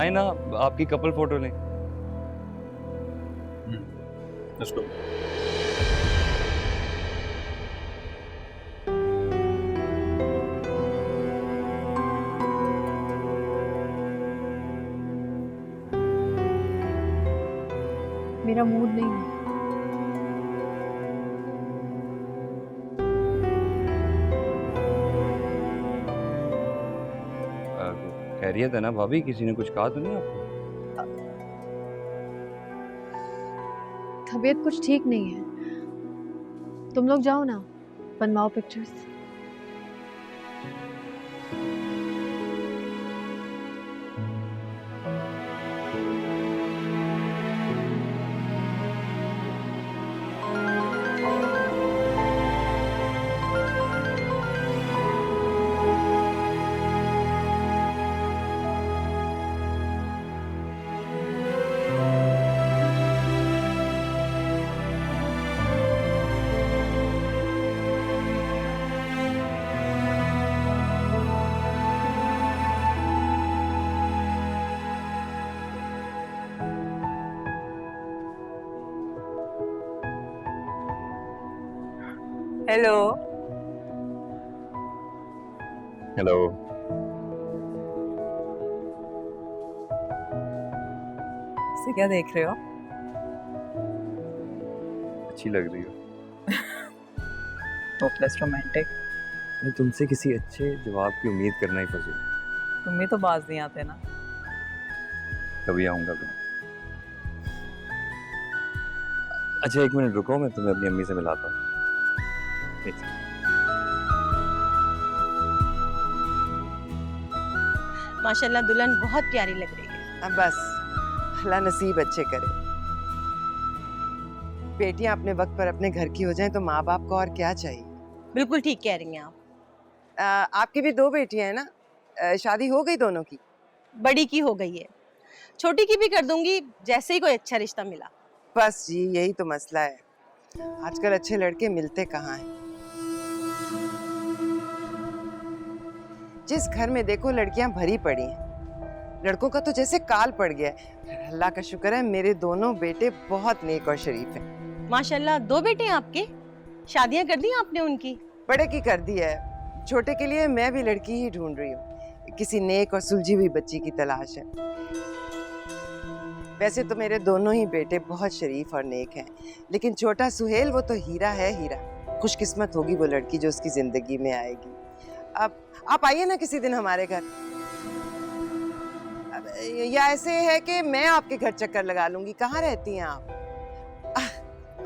आए ना आपकी कपल फोटो लें। Let's go. मेरा मूड नहीं है। खैरियत है ना भाभी? किसी ने कुछ कहा तो नहीं आपको? तबीयत कुछ ठीक नहीं है। तुम लोग जाओ ना, बनवाओ पिक्चर्स। हेलो। हेलो। इसे क्या देख रहे हो? अच्छी लग रही हो। Hopeless romantic. मैं तुमसे किसी अच्छे जवाब की उम्मीद करना ही फंसी। तुम्हें तो बाज नहीं आते ना। कभी आऊंगा मैं। अच्छा एक मिनट रुको, मैं तुम्हें अपनी अम्मी से मिलाता हूँ। माशाल्लाह दुल्हन बहुत प्यारी लग रही है। अब बस अल्लाह नसीब अच्छे करे। बेटियां अपने वक्त पर अपने घर की हो जाएं तो माँ बाप को और क्या चाहिए। बिल्कुल ठीक कह रही हैं आप। आपकी भी 2 बेटियां हैं ना? शादी हो गई दोनों की? बड़ी की हो गई है, छोटी की भी कर दूंगी जैसे ही कोई अच्छा रिश्ता मिला। बस जी यही तो मसला है, आजकल अच्छे लड़के मिलते कहाँ हैं। जिस घर में देखो लड़कियां भरी पड़ी हैं, लड़कों का तो जैसे काल पड़ गया है। अल्लाह का शुक्र है मेरे दोनों बेटे बहुत नेक और शरीफ हैं। माशाल्लाह 2 बेटे हैं आपके? शादियां कर दी आपने उनकी? बड़े की कर दी है, छोटे के लिए मैं भी लड़की ही ढूंढ रही हूँ। किसी नेक और सुलझी हुई बच्ची की तलाश है। वैसे तो मेरे दोनों ही बेटे बहुत शरीफ और नेक हैं, लेकिन छोटा सुहेल वो तो हीरा है हीरा। खुशकिस्मत होगी वो लड़की जो उसकी जिंदगी में आएगी। अब आप आइए ना किसी दिन हमारे घर। या ऐसे है कि मैं आपके घर चक्कर लगा लूंगी। कहाँ रहती हैं आप?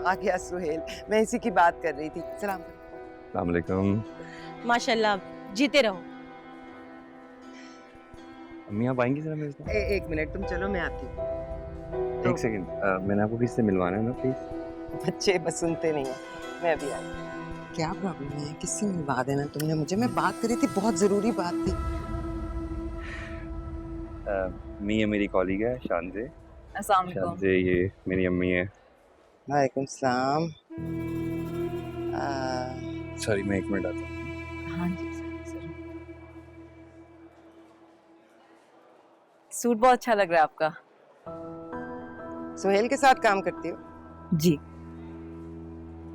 आ गया सुहेल, मैं इसी की बात कर रही थी। सलाम अलैकुम। माशाल्लाह जीते रहो। अम्मी आप आएंगी जरा मेरे साथ? एक मिनट तुम चलो, मैं आती हूँ। एक सेकंड, मैंने आपको किससे मिलवाना है ना प्लीज? बच्चे बस सुनते नहीं है। मैं अभी आई। क्या प्रॉब्लम है? किससे मिलवा देना तुमने मुझे? मैं बात करी थी, बहुत जरूरी बात थी। मी मेरी कॉलीग है शानजे। अस्सलाम वालेकुम। शानजे ये मेरी अम्मी है। वालेकुम सलाम। सॉरी मैं एक मिनट आता हूँ। हाँ जी सर। सूट बहुत अच्छा लग रहा है आपका। सुहेल के साथ काम करती हो? जी।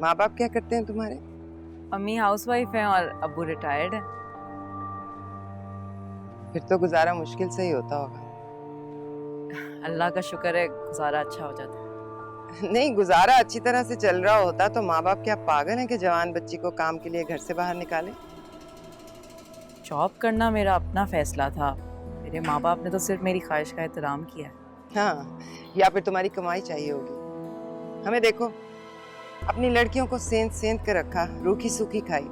माँ बाप क्या करते हैं तुम्हारे? अम्मी हाउसवाइफ हैं और अब्बू रिटायर्ड है। फिर तो गुजारा मुश्किल से ही होता होगा। अल्लाह का शुक्र है गुजारा अच्छा हो जाता है। नहीं, गुजारा अच्छी तरह से चल रहा होता तो माँ बाप क्या पागल हैं कि जवान बच्ची को काम के लिए घर से बाहर निकाले? जॉब करना मेरा अपना फैसला था। मेरे माँ बाप ने तो सिर्फ मेरी ख्वाहिश का एहतराम किया है। हाँ, या फिर तुम्हारी कमाई चाहिए होगी। हमें देखो, अपनी लड़कियों को सेंध सेंध के रखा, रूखी सूखी खाई,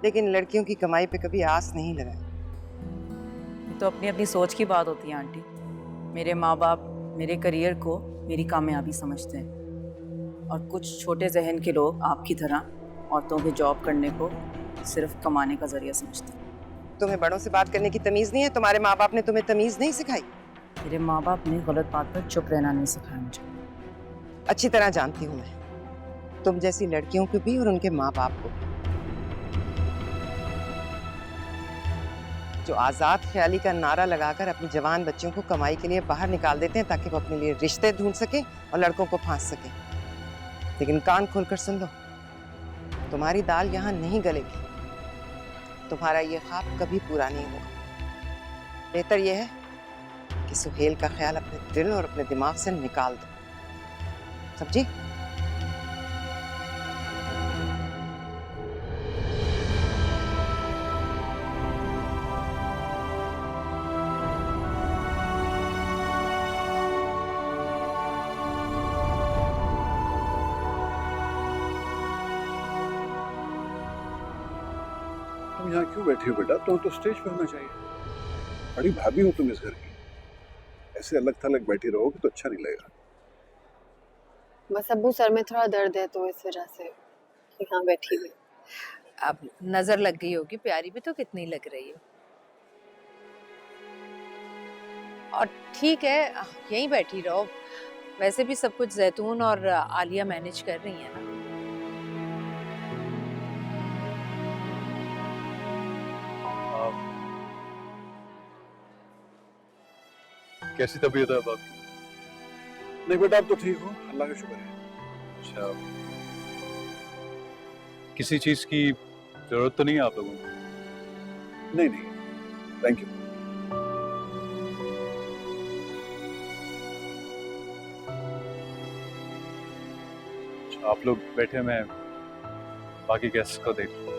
लेकिन लड़कियों की कमाई पे कभी आस नहीं लगाई। ये तो अपनी अपनी सोच की बात होती है आंटी। मेरे माँ बाप मेरे करियर को मेरी कामयाबी समझते हैं और कुछ छोटे जहन के लोग आपकी तरह औरतों के जॉब करने को सिर्फ कमाने का जरिया समझते हैं। तुम्हें बड़ों से बात करने की तमीज नहीं है? तुम्हारे माँ बाप ने तुम्हें तमीज नहीं सिखाई? मेरे माँ बाप ने गलत बात पर चुप रहना नहीं सिखाया मुझे। अच्छी तरह जानती हूँ मैं तुम जैसी लड़कियों को भी और उनके माँ बाप को। जो आज़ाद ख्याली का नारा लगाकर अपने जवान बच्चों को कमाई के लिए बाहर निकाल देते हैं ताकि वो अपने लिए रिश्ते ढूंढ सके और लड़कों को फांस सके। लेकिन कान खोलकर सुन लो, तुम्हारी दाल यहाँ नहीं गलेगी, तुम्हारा ये ख्वाब कभी पूरा नहीं होगा। बेहतर यह है कि सुहेल का ख्याल अपने दिल और अपने दिमाग से निकाल दो, समझी? तुम यहाँ क्यों बैठी हो बेटा? तो स्टेज पे होना चाहिए। बड़ी भाभी हो तुम इस घर की, ऐसे अलग थलग बैठी रहोगे तो अच्छा नहीं लगेगा। बस अब्बू सर में थोड़ा दर्द है तो इस वजह से यहाँ बैठी हुई। अब नजर लग गई होगी, प्यारी भी तो कितनी लग रही है। और ठीक है, यहीं बैठी रहो, वैसे भी सब कुछ जैतून और आलिया मैनेज कर रही है ना। कैसी तबीयत है अब आपकी? नहीं बेटा, अब तो ठीक हो, अल्लाह का शुक्र है। अच्छा, किसी चीज की जरूरत तो नहीं है आप लोगों को? नहीं नहीं, थैंक यू। अच्छा, आप लोग बैठे, मैं बाकी गेस्ट को देख लूं।